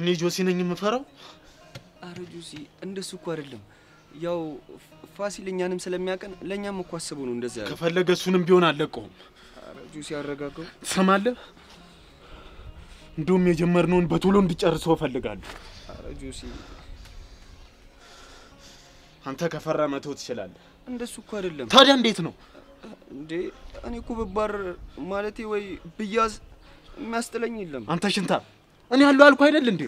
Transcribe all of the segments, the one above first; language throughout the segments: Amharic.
እኔ ጆሲ ነኝ የምፈራው አረ ጆሲ እንደሱ እኮ አይደለም ያው ፋሲል እኛንም ስለሚያቀን ለኛም እኮ አስበው ነው እንደዛ ያለው ከፈለገ እሱንም ቢሆን አለቀውም አረ ጆሲ ያረጋጋው ትሰማለህ እንደውም የጀመርነውን በቶሎ እንድጨርሰው ፈልጋለሁ አረ ጆሲ አንተ ከፈራ መተው ትችላለህ እንደሱ እኮ አይደለም ታዲያ እንዴት ነው እንዴ እኔ እኮ በባር ማለቴ ወይ ብያዝ የሚያስጥለኝ የለም አንተ ሽንታ እኔ ያለው አልኩ አይደል እንዴ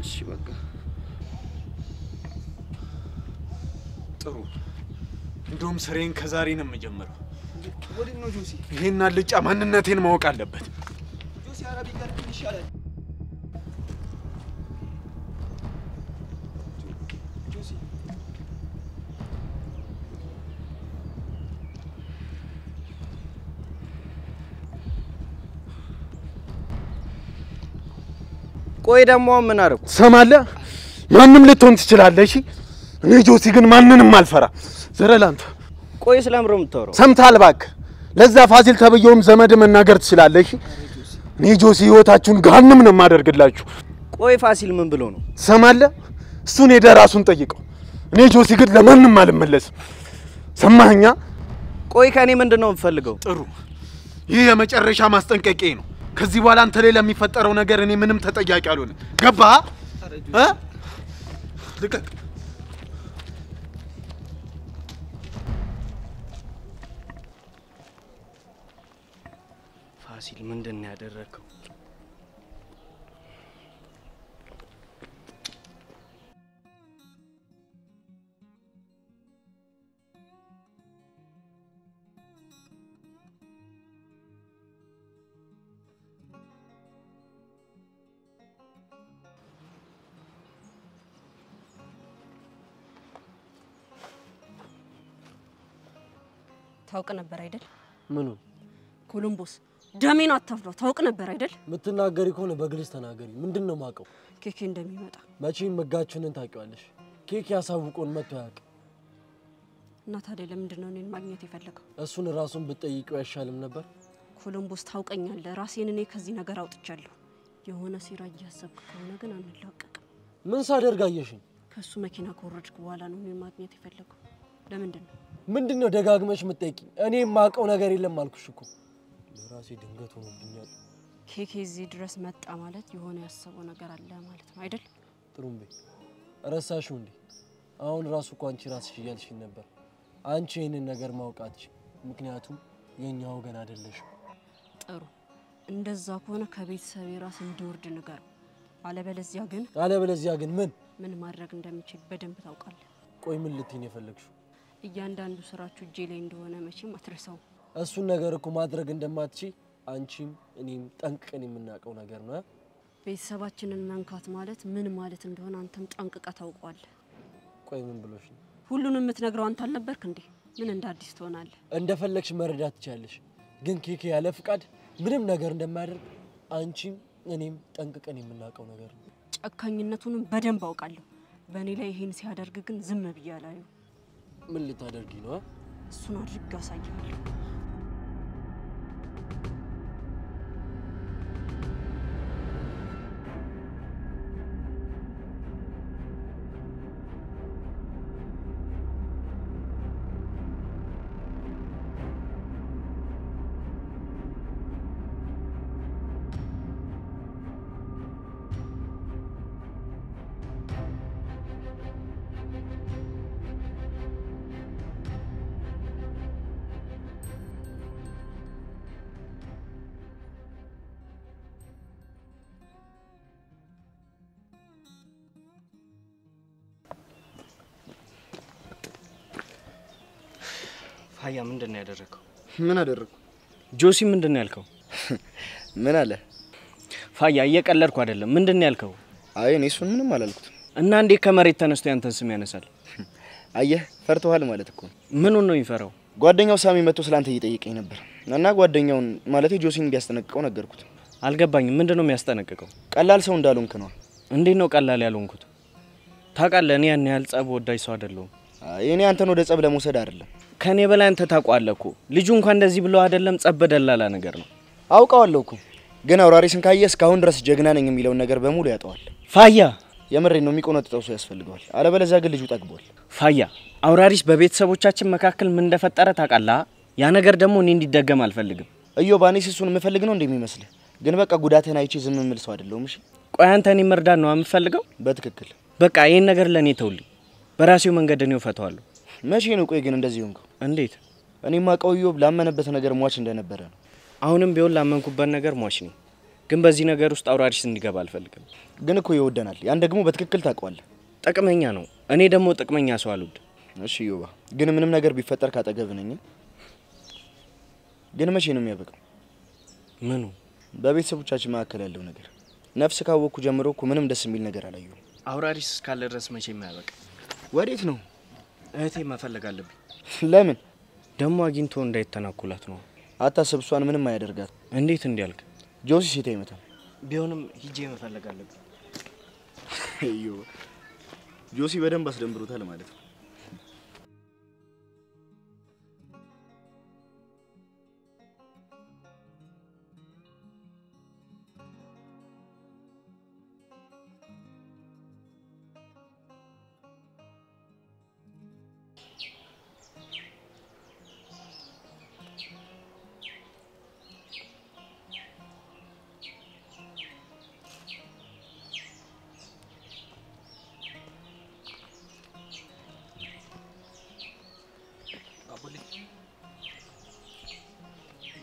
እሺ በቃ ጥሩ እንደውም ስሬን ከዛሬ ነው የምጀምረው ወዴት ነው ጆሲ ይሄን አልጫ ማንነቴን ማወቅ አለበት ጆሲ አረቢ ጋር ይሻላል ጆሲ ቆይ ደሞ ምን አረኩ ሰማለህ ማንንም ልትሆን ትችላለህ እሺ እኔ ጆሲ ግን ማንንም አልፈራ ዘረላንተ ቆይ ስለምሮ የምታወራው ሰምታል ባክ ለዛ ፋሲል ተብየውም ዘመድ መናገር ትችላለህ እሺ እኔ ጆሲ ህይወታችሁን ጋንም ነው ማደርግላችሁ ቆይ ፋሲል ምን ብሎ ነው ሰማለህ እሱን ራሱን ጠይቀው እኔ ጆሲ ግን ለማንንም አልመለስም ሰማኸኛ ቆይ ከኔ ምንድነው የምፈልገው ጥሩ ይሄ የመጨረሻ ማስጠንቀቂያ ነው ከዚህ በኋላ አንተ ላይ ለሚፈጠረው ነገር እኔ ምንም ተጠያቂ አልሆንም ገባህ ልቀቅ ፋሲል ምንድነው ያደረከው ታውቅ ነበር አይደል ምኑ ኮሎምቦስ ደሜን አታፍራው ታውቅ ነበር አይደል ምትናገሪ ከሆነ በግልጽ ተናገሪ ምንድነው ማቀው ኬኬ እንደሚመጣ መቼም መጋቹንን ታውቂዋለሽ ኬኬ ያሳውቆን መጥቶ ያውቅ እና ታዲያ ለምንድነው እኔን ማግኘት የፈለከው እሱን ራሱን ብትጠይቂው አይሻልም ነበር ኮሎምቦስ ታውቀኛለህ ራሴን እኔ ከዚህ ነገር አውጥቻለሁ የሆነ ሲራ እያሰብክ ከሆነ ግን አንላቀቅም ምን ሳደርጋየሽኝ ከሱ መኪና ኮረጅክ በኋላ ነው እኔን ማግኘት የፈለከው ምንድነው ደጋግመሽ ምትጠይቂ እኔ ማቀው ነገር የለም አልኩሽ እኮ ለራሴ ድንገት ሆኖብኛል ኬኬ እዚህ ድረስ መጣ ማለት የሆነ ያሰበው ነገር አለ ማለት ነው አይደል ጥሩምቤ ረሳሽው እንዴ አሁን ራሱ እኮ አንቺ ራስሽ ይያልሽኝ ነበር አንቺ እኔን ነገር ማውቃትሽ ምክንያቱም የኛ ወገን አይደለሽ ጥሩ እንደዛ ከሆነ ከቤተሰብ ራስ እንዲወርድ ነገር አለበለዚያ ግን ምን ማድረግ እንደምችል በደንብ ታውቃለህ ቆይ ምን ልትይኝ የፈለግሽው እያንዳንዱ ስራችሁ እጄ ላይ እንደሆነ መቼም አትረሳው እሱን ነገር እኮ ማድረግ እንደማትቺ አንቺም እኔም ጠንቅቀን የምናቀው ነገር ነው ቤተሰባችንን መንካት ማለት ምን ማለት እንደሆነ አንተም ጠንቅቀ ታውቃለህ ቆይ ምን ብሎሽ ነው ሁሉንም የምትነግረው አንተ አልነበርክ እንዴ ምን እንዳዲስ ትሆናለህ እንደፈለግሽ መረዳት ትቻለሽ ግን ኬኬ ያለ ፍቃድ ምንም ነገር እንደማያደርግ አንቺም እኔም ጠንቅቀን የምናቀው ነገር ነው ጨካኝነቱንም በደንብ አውቃለሁ በእኔ ላይ ይሄን ሲያደርግ ግን ዝም ብያለሁ ምን ልታደርጊ ነው እሱን አድርግ አሳያለሁ ፋያ ምንድነው ያደረከው ምን አደረኩ ጆሲ ምንድነው ያልከው ምን አለ ፋያ እየቀለድኩ አይደለም ምንድነው ያልከው አይ እኔ እሱን ምንም አላልኩት እና እንዴ ከመሬት ተነስቶ ያንተን ስም ያነሳል አየህ ፈርተዋል ማለት እኮ ምን ነው ይፈራው ጓደኛው ሳሚ መጥቶ ስላንተ እየጠየቀኝ ነበር እና ጓደኛውን ማለት ጆሲን እንዲያስጠነቅቀው ነገርኩት አልገባኝም ምንድነው የሚያስጠነቅቀው ቀላል ሰው እንዳልሆንክ ነው እንዴ ነው ቀላል ያልሆንኩት ታውቃለህ እኔ ያን ያህል ጸብ ወዳጅ ሰው አይደለሁም እኔ አንተን ወደ ጸብ ለመውሰድ አይደለም ከኔ በላይ አንተ ታውቃለህ እኮ ልጁ እንኳን እንደዚህ ብሎ አይደለም ጸብ ደላላ ነገር ነው አውቃለሁ እኮ ግን አውራሪስን ካየ እስካሁን ድረስ ጀግና ነኝ የሚለውን ነገር በሙሉ ያጠዋል። ፋያ የምሬን ነው የሚቆነጥጠው ሰው ያስፈልገዋል። አለበለዚያ ግን ልጁ ጠግቧል። ፋያ አውራሪስ በቤተሰቦቻችን መካከል ምን እንደፈጠረ ታውቃለህ? ያ ነገር ደግሞ እኔ እንዲደገም አልፈልግም። ኢዮባኔስ እሱን የምፈልግ ነው እንደሚመስልህ? ግን በቃ ጉዳትህን አይቼ ዝም የምል ሰው አይደለሁም። እሺ ቆይ አንተ እኔ መርዳት ነው የምፈልገው? በትክክል በቃ ይሄን ነገር ለኔ ተውልኝ። በራሴው መንገድ እኔው ፈታዋለሁ። መቼ ነው ቆይ ግን እንደዚህ ሆንከው? እንዴት? እኔማ ቀው ኢዮብ ላመነበት ነገር ሟች እንደነበረ ነው። አሁንም ቢሆን ላመንኩበት ነገር ሟች ነኝ። ግን በዚህ ነገር ውስጥ አውራሪስ እንዲገባ አልፈልግም። ግን እኮ ይወደናል። ያን ደግሞ በትክክል ታውቀዋለህ። ጥቅመኛ ነው። እኔ ደግሞ ጥቅመኛ ሰው አልወድ። እሺ ኢዮባ፣ ግን ምንም ነገር ቢፈጠር ካጠገብህ ነኝ። ግን መቼ ነው የሚያበቃው? ምኑ? በቤተሰቦቻችን መካከል ያለው ነገር። ነፍስ ካወቅኩ ጀምሮ እኮ ምንም ደስ የሚል ነገር አላየሁም። አውራሪስ እስካለ ድረስ መቼ የማያበቃ? ወዴት ነው? እህቴ መፈለግ አለብኝ። ለምን? ደግሞ አግኝቶ እንዳይተናኩላት ነው። አታስብ፣ እሷን ምንም አያደርጋት። እንዴት እንዲያልክ? ጆሲ ሴት አይመታም። ቢሆንም ሂጄ መፈለግ አለብኝ። ኢዮባ፣ ጆሲ በደንብ አስደንብሮታል ማለት ነው።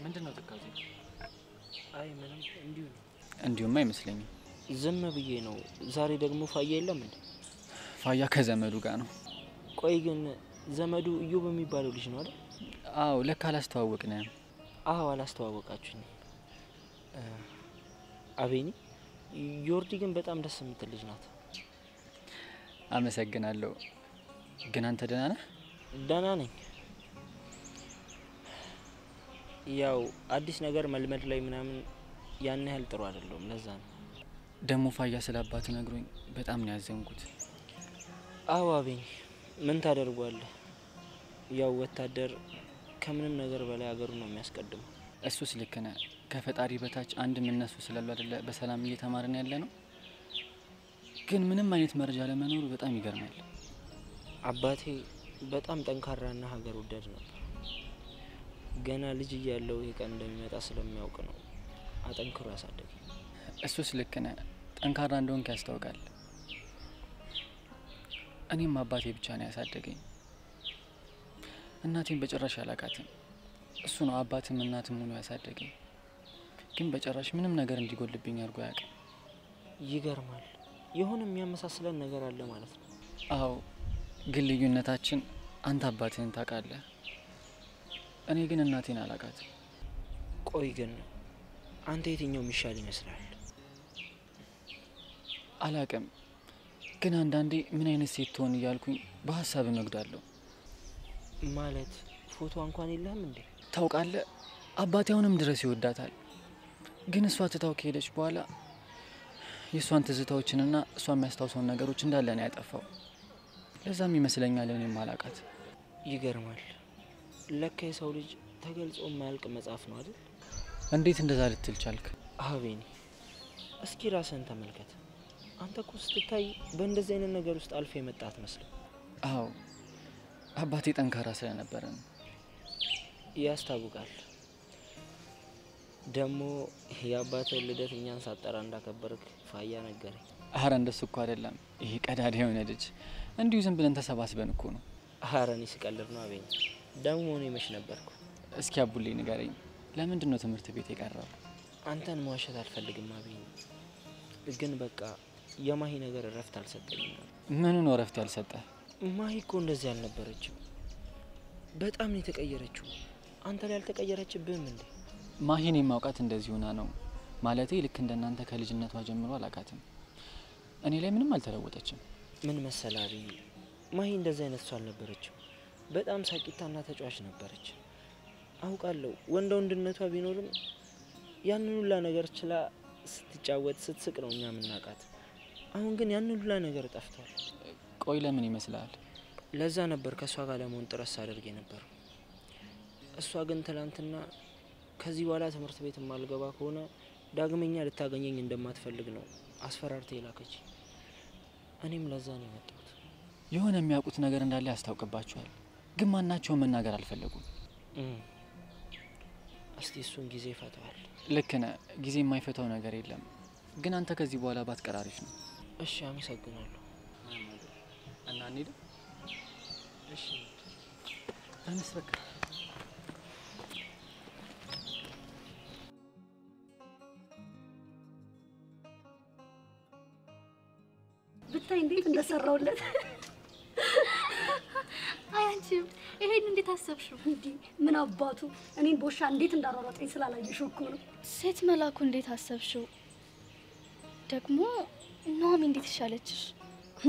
ምንድነው ተካዙ? አይ ምንም እንዲሁ ነው። እንዲሁም አይመስለኝም። ዝም ብዬ ነው። ዛሬ ደግሞ ፋያ የለም እንዴ? ፋያ ከዘመዱ ጋር ነው። ቆይ ግን ዘመዱ ኢዮብ የሚባለው ልጅ ነው አይደል? አዎ ለካ አላስተዋወቅንም። አዎ አላስተዋወቃችሁኝ። አቤኒ ዮርዲ ግን በጣም ደስ የምትል ልጅ ናት። አመሰግናለሁ። ግን አንተ ደህና ነህ? ደህና ነኝ። ያው አዲስ ነገር መልመድ ላይ ምናምን ያን ያህል ጥሩ አይደለም። ለዛ ነው ደግሞ ፋያ ስለአባቱ ነግሮኝ በጣም ነው ያዘንኩት። አዎ አቤኒ ምን ታደርጓለህ? ያው ወታደር ከምንም ነገር በላይ ሀገሩ ነው የሚያስቀድመው። እሱስ ልክ ነህ። ከፈጣሪ በታች አንድም እነሱ ስላሉ አይደለ በሰላም እየተማርን ያለ ነው። ግን ምንም አይነት መረጃ ለመኖሩ በጣም ይገርማል። አባቴ በጣም ጠንካራና ሀገር ወዳድ ነበር። ገና ልጅ እያለው ይሄ ቀን እንደሚመጣ ስለሚያውቅ ነው አጠንክሮ ያሳደገኝ። እሱስ ልክ ነህ። ጠንካራ እንደሆንክ ያስታውቃል። እኔም አባቴ ብቻ ነው ያሳደገኝ። እናቴን በጭራሽ አላውቃትም። እሱ ነው አባትም እናትም ሆኖ ያሳደገኝ። ግን በጭራሽ ምንም ነገር እንዲጎልብኝ አድርጎ አያውቅም። ይገርማል። የሆነ የሚያመሳስለን ነገር አለ ማለት ነው። አዎ፣ ግን ልዩነታችን አንተ አባትህን ታውቃለህ፣ እኔ ግን እናቴን አላውቃትም። ቆይ ግን አንተ የትኛው የሚሻል ይመስላል? አላውቅም፣ ግን አንዳንዴ ምን አይነት ሴት ትሆን እያልኩኝ በሀሳብ እነግዳለሁ። ማለት ፎቶ እንኳን የለህም እንዴ? ታውቃለህ፣ አባቴ አሁንም ድረስ ይወዳታል። ግን እሷ ትታው ከሄደች በኋላ የእሷን ትዝታዎችንና እሷ የሚያስታውሰውን ነገሮች እንዳለ ነው ያጠፋው። ለዛም ይመስለኛል እኔም አላውቃት። ይገርማል። ለካ የሰው ልጅ ተገልጾ የማያልቅ መጽሐፍ ነው አይደል? እንዴት እንደዛ ልትል ቻልክ? አቤኒ እስኪ ራስህን ተመልከት። አንተ እኮ ስትታይ በእንደዚህ አይነት ነገር ውስጥ አልፎ የመጣ አትመስልም። አዎ፣ አባቴ ጠንካራ ስለነበረ ነው። ያስታውቃል። ደግሞ የአባትህ ልደት እኛን ሳጠራ እንዳከበርክ ፋያ ነገረኝ። አረ እንደሱ እኮ አይደለም። ይሄ ቀዳዳ የሆነ ልጅ እንዲሁ ዝም ብለን ተሰባስበን እኮ ነው። አረ እኔ ስቀልድ ነው አቤኒ። ደግሞ እኔ መች ነበርኩ? እስኪ አቡሌ ንገረኝ፣ ለምንድን ነው ትምህርት ቤት የቀረው? አንተን መዋሸት አልፈልግም አቤኒ፣ ግን በቃ የማሂ ነገር እረፍት አልሰጠኝም። ምኑ ነው እረፍት ያልሰጠህ? ማሂ እኮ እንደዚህ አልነበረችም። በጣም ነው የተቀየረችው። አንተ ላይ አልተቀየረችብህም እንዴ? ማሂን የማውቃት እንደዚህ ሆና ነው። ማለቴ ልክ እንደናንተ ከልጅነቷ ጀምሮ አላውቃትም። እኔ ላይ ምንም አልተለወጠችም። ምን መሰለህ አቤኒ፣ ማሂ እንደዚህ አይነት ሰው አልነበረችም። በጣም ሳቂታና ተጫዋች ነበረች። አውቃለሁ ወንድ ወንድነቷ ቢኖርም ያንን ሁላ ነገር ችላ ስትጫወት ስትስቅ ነው እኛ የምናውቃት። አሁን ግን ያንን ሁላ ነገር ጠፍቷል። ቆይ ለምን ይመስላል? ለዛ ነበር ከሷ ጋር ለመሆን ጥረት ሳደርግ ነበር። እሷ ግን ትላንትና ከዚህ በኋላ ትምህርት ቤት የማልገባ ከሆነ ዳግመኛ ልታገኘኝ እንደማትፈልግ ነው አስፈራርታ የላከች። እኔም ለዛ ነው የመጣሁት። የሆነ የሚያውቁት ነገር እንዳለ ያስታውቅባቸዋል፣ ግን ማናቸውም መናገር አልፈለጉም። እስቲ እሱን ጊዜ ይፈታዋል። ልክ ነህ፣ ጊዜ የማይፈታው ነገር የለም። ግን አንተ ከዚህ በኋላ ባትቀር አሪፍ ነው። እሺ አመሰግናለሁ። እና እንሂድ። እሺ ተነስ በቃ። ብታይ እንዴት እንደሰራውለት። አያንቺም ይሄን እንዴት አሰብሽው? እንዴ ምን አባቱ እኔን ቦሻ እንዴት እንዳሯሯጠኝ ስላላየሽው እኮ ነው። ሴት መላኩ እንዴት አሰብሽው? ደግሞ ኑሐሚ እንዴት ይሻለችሽ?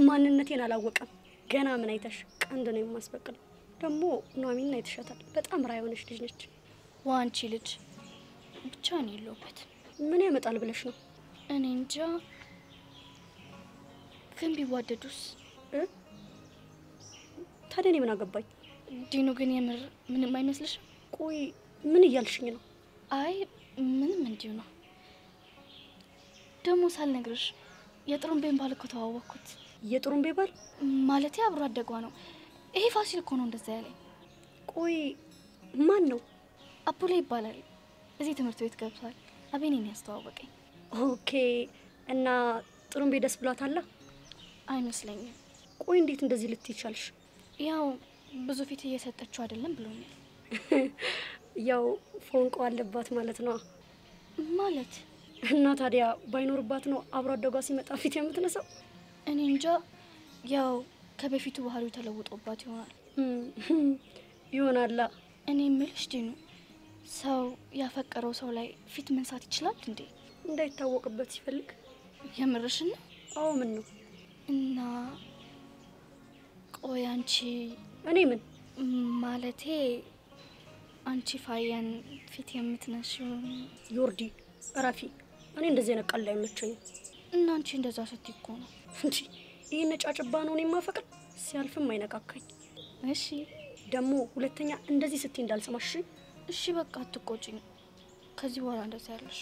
ማንነቴን አላወቀም ገና። ምን አይተሽ? ቀንድ ነው የማስበቅለው። ደግሞ ኑሐሚን አይተሻታል፣ በጣም ራይ ሆነሽ ልጅ ነች። ዋንቺ ልጅ ብቻ ነው የለውበት። ምን ያመጣል ብለሽ ነው? እኔ እንጃ። ግን ቢዋደዱስ? ታዲያ እኔ ምን አገባኝ? ዲኑ ግን የምር ምንም አይመስልሽም? ቆይ ምን እያልሽኝ ነው? አይ ምንም እንዲሁ ነው። ደግሞ ሳልነግርሽ የጥሩምቤን ባል እኮ ተዋወቅኩት። የጥሩምቤ ባል ማለቴ አብሮ አደጓ ነው። ይሄ ፋሲል እኮ ነው እንደዛ ያለኝ። ቆይ ማን ነው? አቡላ ይባላል። እዚህ ትምህርት ቤት ገብቷል። አቤኔን ያስተዋወቀኝ። ኦኬ። እና ጥሩምቤ ደስ ብሏታል? አይመስለኝም። ቆይ እንዴት እንደዚህ ልትይ ቻልሽ? ያው ብዙ ፊት እየሰጠችው አይደለም ብሎኛል። ያው ፎንቆ አለባት ማለት ነው። ማለት እና ታዲያ ባይኖርባት ነው አብሮ አደጓ ሲመጣ ፊት የምትነሳው? እኔ እንጃ። ያው ከበፊቱ ባህሪው ተለውጦባት ይሆናል። ይሆናል። እኔ ምልሽ ዲኑ፣ ሰው ያፈቀረው ሰው ላይ ፊት መንሳት ይችላል እንዴ? እንዳይታወቅበት ሲፈልግ። የምርሽን ነው? አዎ ምን ነው? እና ቆይ አንቺ እኔ ምን ማለቴ አንቺ ፋያን ፊት የምትነሺው? ዮርዲ እረፊ። እኔ እንደዚህ አይነት ቀልድ አይመቸኝም። እና አንቺ እንደዛ ስትይ እኮ ነው እንጂ ይሄን ነጫጭባ ነው እኔ ማፈቅር። ሲያልፍም አይነካካኝ። እሺ ደግሞ ሁለተኛ እንደዚህ ስትይ እንዳልሰማሽ። እሺ በቃ አትቆጪኝ። ከዚህ በኋላ እንደዛ ያለሽ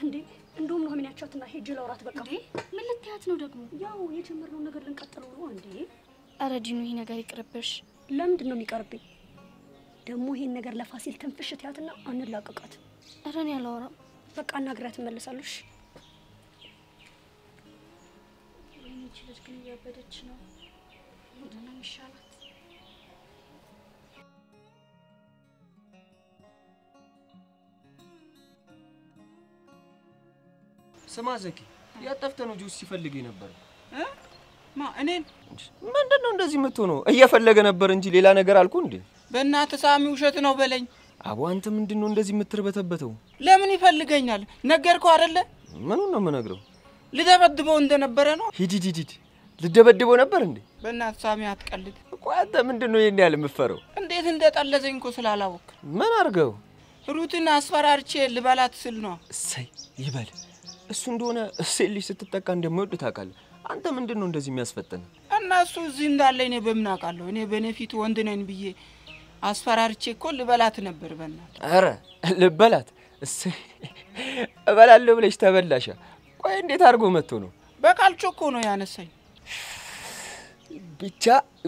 እንዴ? እንደውም ነው ምን ያቻትና ሄጅ ለውራት በቃ። እንዴ ምን ልትያት ነው ደግሞ? ያው የጀመርነው ነገር ልንቀጥለው ነው እንዴ? ኧረ ዲኑ ይሄ ነገር ይቅርብሽ። ለምንድን ነው የሚቀርብኝ? ደግሞ ይሄን ነገር ለፋሲል ተንፍሽ ትያትና አንላቀቃት። ኧረ እኔ አላወራም። በቃ እናግራት እመለሳለሁ። ወይኔ ልጅ ግን እያበደች ነው። ምንድን ነው የሚሻላት? ስማ ዘኪ፣ ያጠፍተህ ነው ጁስ ሲፈልግ ነበር። ማ እኔን? ምንድነው እንደዚህ የምትሆነው? እየፈለገ ነበር እንጂ ሌላ ነገር አልኩ እንዴ? በእናትህ ሳሚ ውሸት ነው በለኝ። አቦ አንተ ምንድነው እንደዚህ የምትርበተበተው? ለምን ይፈልገኛል? ነገርኩህ አይደለ? ምኑን ነው የምነግረው? ልደበድበው እንደነበረ ነው። ሂድ ልደበድበው ነበር እንዴ? በእናትህ ሳሚ አትቀልድ። ቆይ አንተ ምንድነው ይሄን ያህል የምትፈረው? እንዴት እንደጠለዘኝ እኮ ስላላወቅ። ምን አርገው? ሩትን አስፈራርቼ ልበላት ስል ነው። እሰይ ይበል። እሱ እንደሆነ እሴት ልጅ ስትጠቃ እንደማይወድ ታውቃለህ። አንተ ምንድነው እንደዚህ የሚያስፈጥን? እና እሱ እዚህ እንዳለ እኔ በምን አውቃለሁ? እኔ በኔ ፊት ወንድ ነኝ ብዬ አስፈራርቼ እኮ ልበላት ነበር። በእናትህ አረ ልበላት? እሰይ እበላለሁ ብለሽ ተበላሻ። ቆይ እንዴት አድርጎ መጥቶ ነው? በቃልቾ እኮ ነው ያነሳኝ። ብቻ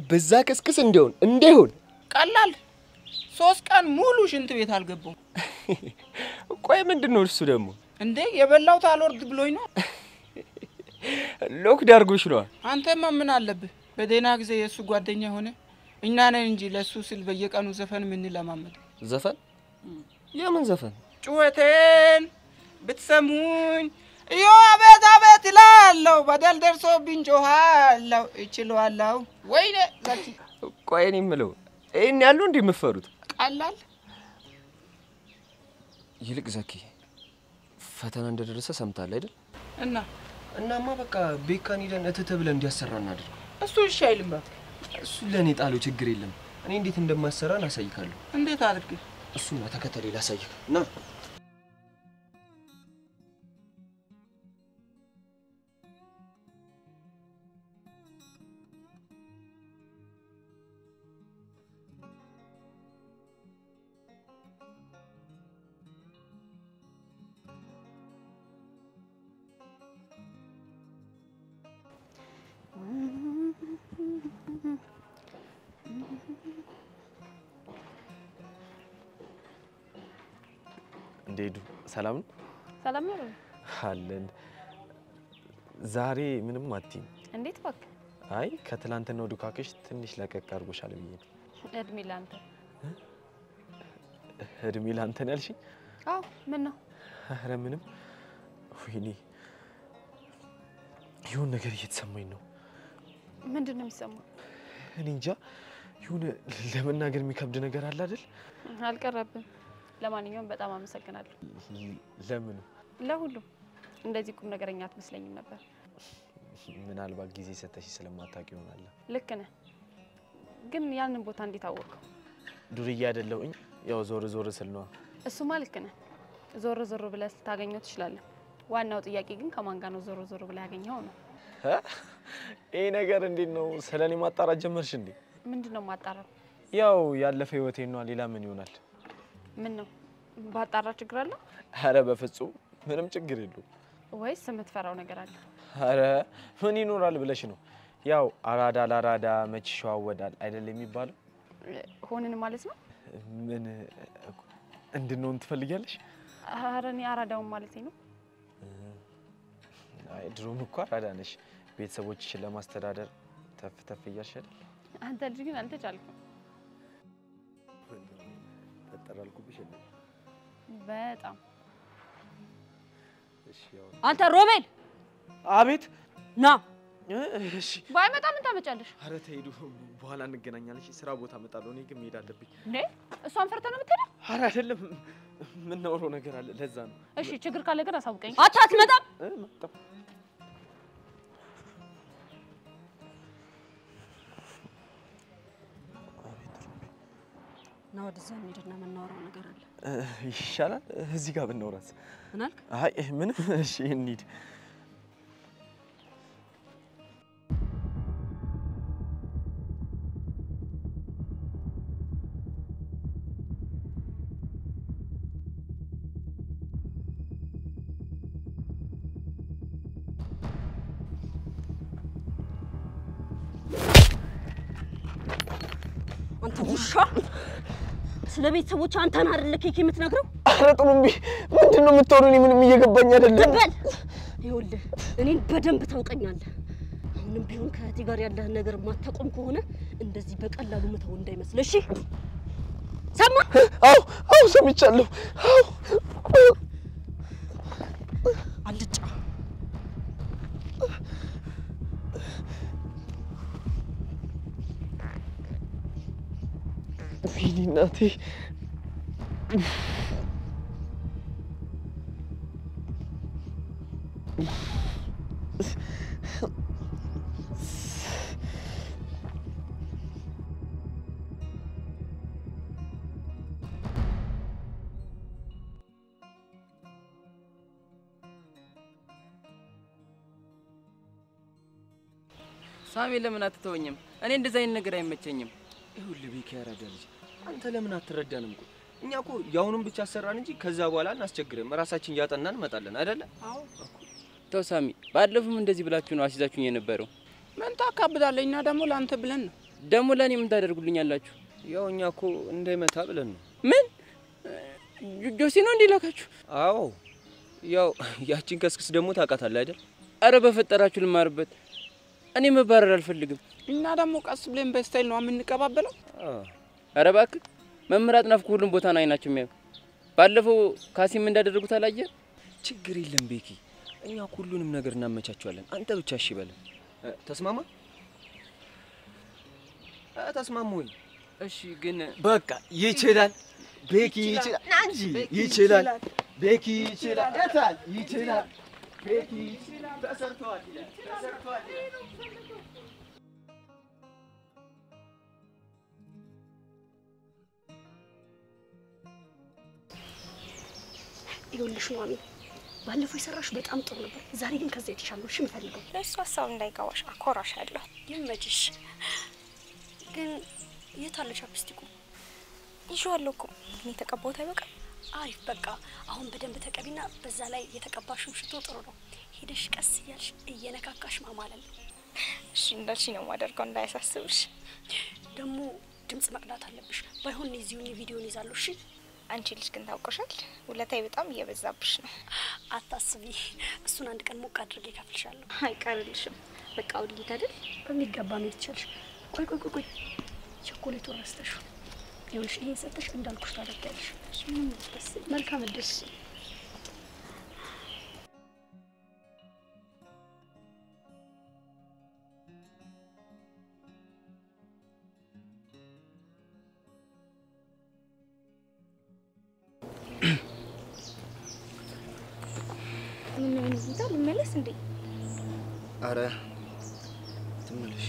በዛ ከስክስ እንዲሆን ቀላል 3 ቀን ሙሉ ሽንት ቤት አልገባው። ቆይ ምንድነው እሱ ደግሞ? እንዴ የበላው ታልወርድ ብሎኝ ነው። ሎክ ዳርጎሽ ነው። አንተማ ምን አለብህ? በደህና ጊዜ የሱ ጓደኛ ሆነ። እኛ ነን እንጂ ለሱ ስል በየቀኑ ዘፈን ምን ለማመድ። ዘፈን? የምን ዘፈን? ጩኸቴን ብትሰሙኝ እዮ አቤት አቤት እላለሁ። በደል ደርሶብኝ ጮኻለሁ። እችለዋለሁ። ወይኔ ዘኪ። ቆይ እኔ የምለው ይሄን ያሉ እንዴ የምትፈሩት? ቀላል። ይልቅ ዘኪ ፈተና እንደደረሰ ሰምታል አይደል? እናማ በቃ ቤካን ሄደን እትተ ብለን እንዲያሰራ እናድርግ። እሱ እሺ አይልም። በቃ እሱ ለኔ ጣለው ችግር የለም። እኔ እንዴት እንደማሰራ አሳይካለሁ። እንዴት አድርግ? እሱና ተከተለ ላሳይክ ና። እንዴዱ ሰላም ነው? ሰላም ነው አለን። ዛሬ ምንም አትይም? እንዴት ባክ? አይ ከትላንትናው ዱካክሽ ትንሽ ለቀቅ አድርጎሻል ብዬ ነው። እድሜ ላንተ። እድሜ ላንተ ነው ያልሽኝ? አዎ ምን ነው? ኧረ ምንም። ወይኔ ይሁን ነገር እየተሰማኝ ነው። ምንድን ነው የሚሰማው? እኔ እንጃ ይሁን ለመናገር የሚከብድ ነገር አለ አይደል? አልቀረብም። ለማንኛውም በጣም አመሰግናለሁ። ለምን? ለሁሉም እንደዚህ ቁም ነገረኛ አትመስለኝም ነበር። ምናልባት ጊዜ ሰተሽ ስለማታውቂ ይሆናል። ልክ ነህ። ግን ያንን ቦታ እንዴት አወቅው? ዱርዬ አይደለሁኝ። ያው ዞር ዞር ስል ነው። እሱማ ልክ ነህ። ዞር ዞር ብለህ ልታገኘው ትችላለህ። ዋናው ጥያቄ ግን ከማን ጋር ነው ዞር ዞር ብለህ ያገኘው ነው። ይሄ ነገር እንዴት ነው? ስለኔ ማጣራት ጀመርሽ እንዴ? ምንድነው ማጣራት? ያው ያለፈ ህይወቴ ነው። ሌላ ምን ይሆናል? ምን ነው ባጣራ ችግር አለ? አረ በፍጹም ምንም ችግር የለውም። ወይስ የምትፈራው ነገር አለ? አረ ምን ይኖራል ብለሽ ነው? ያው አራዳ ለአራዳ መች ይሸዋወዳል አይደል የሚባለው? ሆነን ማለት ነው። ምን እንድንሆን ትፈልጊያለሽ? አረ እኔ አራዳውን ማለት ነው። አይ ድሮም እኮ አራዳ ነሽ። ቤተሰቦችሽን ለማስተዳደር ተፍ ተፍ እያልሽ አይደል? አንተ ልጅ ግን አልተቻልኩም። ተጠራልኩብሽ እንዴ? በጣም እሺ። ያው አንተ ሮቤል! አቤት። ና። እሺ። ባይመጣ ምን ታመጫለሽ? አረ ተሄዱ፣ በኋላ እንገናኛለን። እሺ ስራ ቦታ እመጣለሁ። እኔ ግን መሄድ አለብኝ። እንዴ እሷን ፈርተህ ነው የምትሄደው? አረ አይደለም፣ ምን ነው ነገር አለ፣ ለዛ ነው። እሺ ችግር ካለ ግን አሳውቀኝ። አትመጣም? መጣሁ። ና ወደዛ እንሂድና የምናወራው ነገር አለ። ይሻላል እዚህ ጋር ብናወራስ? ምን አልክ? አይ ምንም። እሺ እንሂድ። አንተ ውሻ! ስለ ቤተሰቦች አንተን አይደል ኬክ የምትነግረው? አረ ጥሩምቢ ምንድነው የምታወሩኝ? ምንም እየገባኝ አይደለም። በል ይኸውልህ እኔን በደንብ ታውቀኛለህ። አሁንም ቢሆን ከእህቴ ጋር ያለህን ነገር ማታቆም ከሆነ እንደዚህ በቀላሉ መተው እንዳይመስል እሺ? ሰማ? አው ሰምቻለሁ። አልጫ ወይኔ እናቴ። ሳሚ ለምን አትተወኝም? እኔ እንደዛ አይነት ነገር አይመቸኝም። ይኸውልህ ቤኪ ያራዳ ልጅ አንተ ለምን አትረዳንም? እኮ እኛ እኮ ያውንም ብቻ አሰራን እንጂ ከዛ በኋላ እናስቸግረም። ራሳችን ያጠናን እንመጣለን አይደለ? አዎ። ተው ሳሚ፣ ባለፈውም እንደዚህ ብላችሁ ነው አስይዛችሁኝ የነበረው። ምን ታካብዳለህ? እኛ ደግሞ ላንተ ብለን ነው። ደግሞ ለኔ ምን ታደርጉልኛላችሁ? ያው እኛ እኮ እንዳይመታ ብለን ነው። ምን ጆሲ ነው እንዲላካችሁ? አዎ ያው ያቺን ከስክስ ደግሞ ታውቃታለህ አይደል? አረ በፈጠራችሁ ልማርበት። እኔ መባረር አልፈልግም። እና ደግሞ ቀስ ብለን በስታይል ነው የምንቀባበለው። አረ እባክህ መምራት ናፍቁ ሁሉም ቦታ ነው አይናቸው የሚያዩ። ባለፈው ካሲም እንዳደረጉት አላየ? ችግር የለም ቤኪ፣ እኛ ሁሉንም ነገር እናመቻቸዋለን። አንተ ብቻ እሺ በለን። ተስማማ? ተስማሙ ወይ? እሺ ግን በቃ ይችላል ቤኪ ይችላል እንጂ ይችላል ቤኪ ይችላል እታል ይችላል ቤኪ ይችላል ተሰርቷል ተሰርቷል። ይኸውልሽ ኑሐሚ ባለፈው የሰራሽ በጣም ጥሩ ነበር። ዛሬ ግን ከዛ የተሻለ ነው የምፈልገው። ለእሱ ሀሳብ እንዳይገባሽ አኮራሻለሁ። ይመችሽ። ግን የት አለ ቻፕስቲኩ? ይዤዋለሁ እኮ ግን የተቀባሁት አይበቃም። አሪፍ በቃ አሁን በደንብ ተቀቢና በዛ ላይ የተቀባሽው ሽቶ ጥሩ ነው። ሄደሽ ቀስ እያልሽ እየነካካሽ ማማለል። እሺ እንዳልሽኝ ነው የማደርገው፣ እንዳያሳስብሽ። ደግሞ ድምጽ መቅዳት አለብሽ። ባይሆን እዚሁን ቪዲዮን ይዛለሁ። እሺ አንቺ ልጅ ግን ታውቆሻል፣ ውለታዬ በጣም እየበዛብሽ ነው። አታስቢ፣ እሱን አንድ ቀን ሞቅ አድርጌ ከፍልሻለሁ። አይቀርልሽም። በቃ ውልድ አይደል? በሚገባ ነው ትችልሽ። ቆይ ቸኮሌቱ ረስተሽው ይኸውልሽ፣ ይሄን ሰጥሽ እንዳልኩሽ ታደርጊያለሽ። ምንም ደስ መልካም እድል። ምን ይዛ ልመለስ እንዴ? አረ ትመለሽ።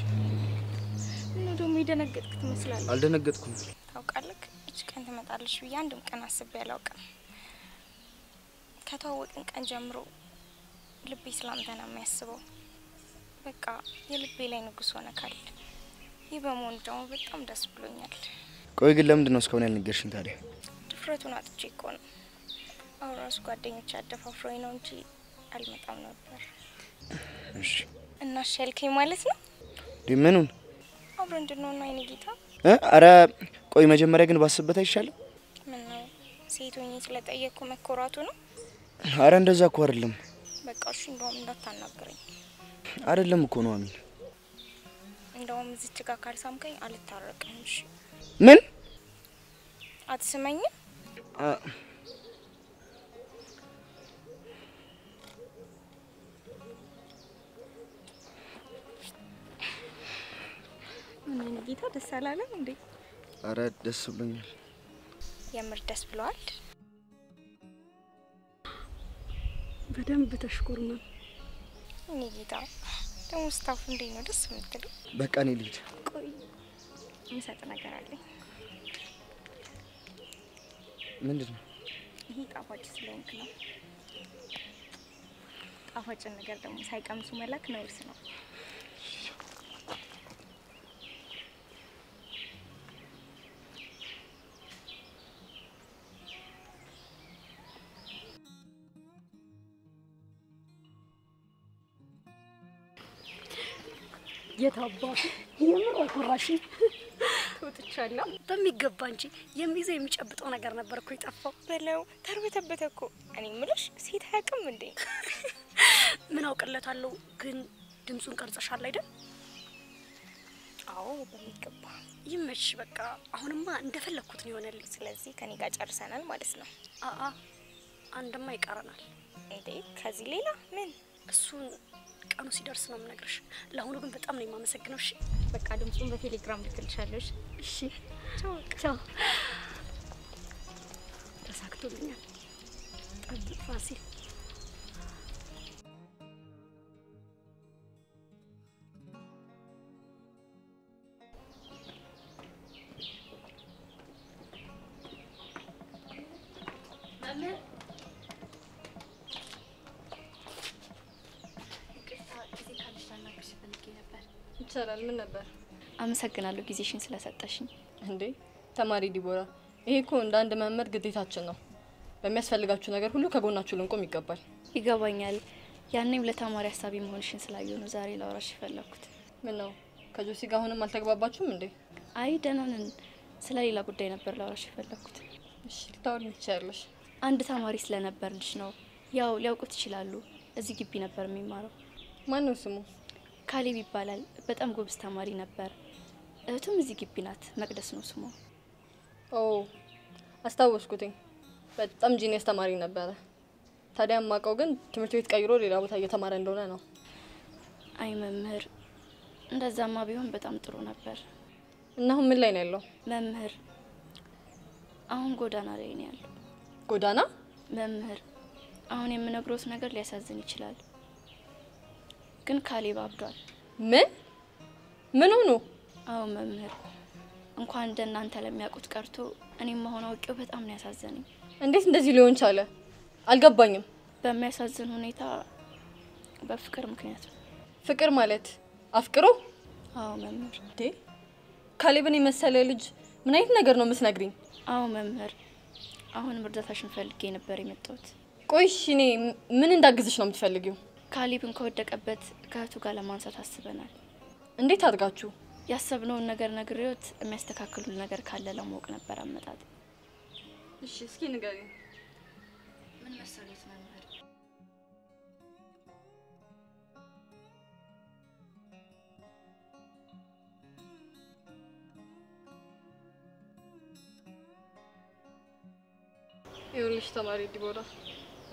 ምን ደግሞ የደነገጥክ ትመስላለህ። አልደነገጥኩም። ታውቃለህ እች ቀን ትመጣለች ብዬ አንድም ቀን አስቤ አላውቅም። ከተዋወቅን ቀን ጀምሮ ልቤ ስላንተ ነው የሚያስበው። በቃ የልቤ ላይ ንጉስ ሆነካል። ይህ በመሆኑ ደግሞ በጣም ደስ ብሎኛል። ቆይ ግን ለምንድን ነው እስካሁን ያልነገርሽኝ ታዲያ? ድፍረቱን አጥቼ እኮ ነው። አሁን ራሱ ጓደኞች አደፋፍሮኝ ነው እንጂ አልመጣም ነበር። እሺ እና ሸልከኝ ማለት ነው? ምኑን? አብረን እንድንሆን አይኔ ጌታ። አረ ቆይ መጀመሪያ ግን ባስበት አይሻልም? ምን ነው ሴት ሆኜ ስለጠየቅኩ መኮራቱ ነው? አረ እንደዛ እኮ አይደለም። በቃ እሺ እንደውም እንዳታናግረኝ። አይደለም እኮ ነው አሚን። እንደውም እዚች ጋር ካልሳምከኝ አልታረቅም። እሺ ምን? አትስመኝም? ምን ጌታ ደስ አላለም እንዴ? አረ ደስ ብሎኛል። የምር ደስ ብሏል። በደንብ ተሽኮርና እኔ ጌታ ደግሞ ስታፍ እንዴ ነው ደስ የምትለው። በቃ እኔ ልሂድ። ቆይ ምሰጥ ነገር አለኝ። ምንድነው? ይሄ ጣፋጭ ስለሆንክ ነው። ጣፋጭ ነገር ደግሞ ሳይቀምሱ መላክ ነውርስ ነው። የታባቱ የምር አኮራሽኝ። ወጥቻለሁ በሚገባ እንጂ የሚይዘው የሚጨብጠው ነገር ነበር እኮ የጠፋው። በለው ተርበተበተ እኮ። እኔ ምልሽ ሴት አያውቅም እንዴ? ምን አውቅለታለሁ። ግን ድምጹን ቀርጸሻል አይደል? አዎ በሚገባ። ይመች በቃ አሁንማ እንደፈለኩት ነው የሆነልኝ። ስለዚህ ከኔ ጋር ጨርሰናል ማለት ነው? አንድማ ይቀረናል። እንዴ ከዚህ ሌላ ምን? እሱን ቀኑ ሲደርስ ነው የምነግርሽ። ለአሁኑ ግን በጣም ነው የማመሰግነው። እሺ በቃ ድምጹን በቴሌግራም ልክልሻለሽ። እሺ ቻው። ተሳክቶልኛል። ጠብቅ ፋሲል። ይቻላል። ምን ነበር? አመሰግናለሁ ጊዜሽን ስለሰጠሽኝ። እንዴ ተማሪ ዲቦራ፣ ይሄ እኮ እንደ አንድ መምህር ግዴታችን ነው። በሚያስፈልጋችሁ ነገር ሁሉ ከጎናችሁ ልንቆም ይገባል። ይገባኛል። ያኔም ለተማሪ ሀሳቢ መሆንሽን ስላየሁ ነው ዛሬ ላውራሽ የፈለኩት። ምን ነው ከጆሲ ጋር አሁንም አልተግባባችሁም እንዴ? አይ ደህና ነን። ስለ ሌላ ጉዳይ ነበር ላውራሽ የፈለኩት። እሺ ልታወሪኝ ትችያለሽ። አንድ ተማሪ ስለነበርልሽ ነው። ያው ሊያውቁት ይችላሉ። እዚህ ግቢ ነበር የሚማረው። ማን ነው ስሙ? ካሌብ ይባላል። በጣም ጎበዝ ተማሪ ነበር። እህቱም እዚህ ግቢ ናት። መቅደስ ነው ስሟ። ኦ አስታወስኩትኝ። በጣም ጂኒየስ ተማሪ ነበረ። ታዲያ ማቀው ግን ትምህርት ቤት ቀይሮ ሌላ ቦታ እየተማረ እንደሆነ ነው። አይ መምህር፣ እንደዛማ ቢሆን በጣም ጥሩ ነበር። እና አሁን ምን ላይ ነው ያለው? መምህር አሁን ጎዳና ላይ ነው ያለው። ጎዳና? መምህር አሁን የምነግሮት ነገር ሊያሳዝን ይችላል፣ ግን ካሌብ አብዷል። ምን ሆኖ? አዎ መምህር፣ እንኳን እንደናንተ ለሚያውቁት ቀርቶ እኔም አሁን አውቄው በጣም ነው ያሳዘነኝ። እንዴት እንደዚህ ሊሆን ቻለ? አልገባኝም። በሚያሳዝን ሁኔታ በፍቅር ምክንያት ነው። ፍቅር ማለት አፍቅሮ? አዎ መምህር። እንዴ ካሌብን የመሰለ ልጅ ምን አይነት ነገር ነው የምትነግሪኝ? አዎ መምህር፣ አሁንም እርዳታሽን ፈልጌ ነበር የመጣሁት። ቆይ እኔ ምን እንዳግዝሽ ነው የምትፈልጊው? ካሌብን ከወደቀበት ከእህቱ ጋር ለማንሳት አስበናል። እንዴት አድርጋችሁ? ያሰብነውን ነገር ነግሬዎት የሚያስተካክሉ ነገር ካለ ለማወቅ ነበር አመጣጥ። እሺ እስኪ ንገሪኝ። ምን መሰሉት መምህር፣ ይኸውልሽ ተማሪ ዲቦራ፣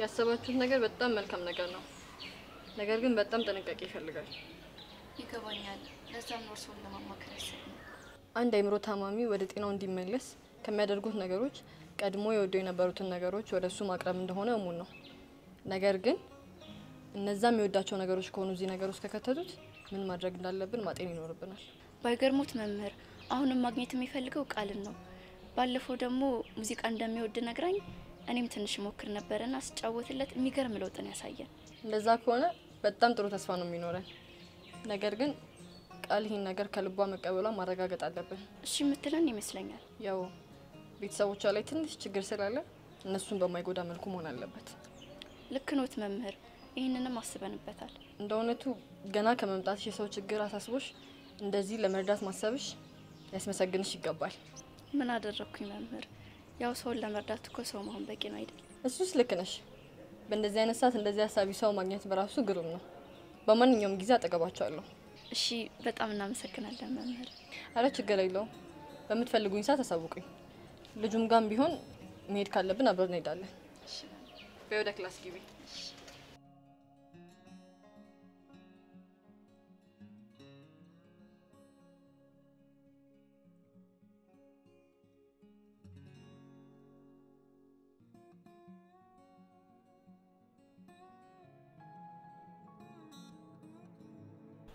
ያሰባችሁት ነገር በጣም መልካም ነገር ነው። ነገር ግን በጣም ጥንቃቄ ይፈልጋል። ይገባኛል። ለዛም ነው እርስዎን ለማማከር ያሰብነው። አንድ አእምሮ ታማሚ ወደ ጤናው እንዲመለስ ከሚያደርጉት ነገሮች ቀድሞ የወዱ የነበሩትን ነገሮች ወደ እሱ ማቅረብ እንደሆነ እሙን ነው። ነገር ግን እነዛ የሚወዳቸው ነገሮች ከሆኑ እዚህ ነገር ውስጥ ከከተቱት ምን ማድረግ እንዳለብን ማጤን ይኖርብናል። ባይገርሙት መምህር፣ አሁንም ማግኘት የሚፈልገው ቃልን ነው። ባለፈው ደግሞ ሙዚቃ እንደሚወድ ነግራኝ እኔም ትንሽ ሞክር ነበርና ስጫወትለት የሚገርም ለውጥን ያሳየን። እንደዛ ከሆነ በጣም ጥሩ ተስፋ ነው የሚኖረን። ነገር ግን ቃል ይህን ነገር ከልቧ መቀበሏ ማረጋገጥ አለብን። እሺ የምትለን ይመስለኛል። ያው ቤተሰቦቿ ላይ ትንሽ ችግር ስላለ እነሱን በማይጎዳ መልኩ መሆን አለበት። ልክ ኖት መምህር፣ ይህንንም አስበንበታል። እንደ እውነቱ ገና ከመምጣትሽ የሰው ችግር አሳስቦሽ እንደዚህ ለመርዳት ማሰብሽ ያስመሰግንሽ ይገባል። ምን አደረኩኝ መምህር? ያው ሰውን ለመርዳት እኮ ሰው መሆን በቂ ነው አይደል? እሱስ ልክ ነሽ። በእንደዚህ አይነት ሰዓት እንደዚህ ሀሳቢ ሰው ማግኘት በራሱ ግሩም ነው። በማንኛውም ጊዜ አጠገባቸዋለሁ። እሺ በጣም እናመሰግናለን መምህር። አረ ችግር የለውም። በምትፈልጉኝ ሰዓት አሳውቁኝ። ልጁም ጋም ቢሆን መሄድ ካለብን አብረን እንሄዳለን። እሺ በወደ ክላስ ግቢ።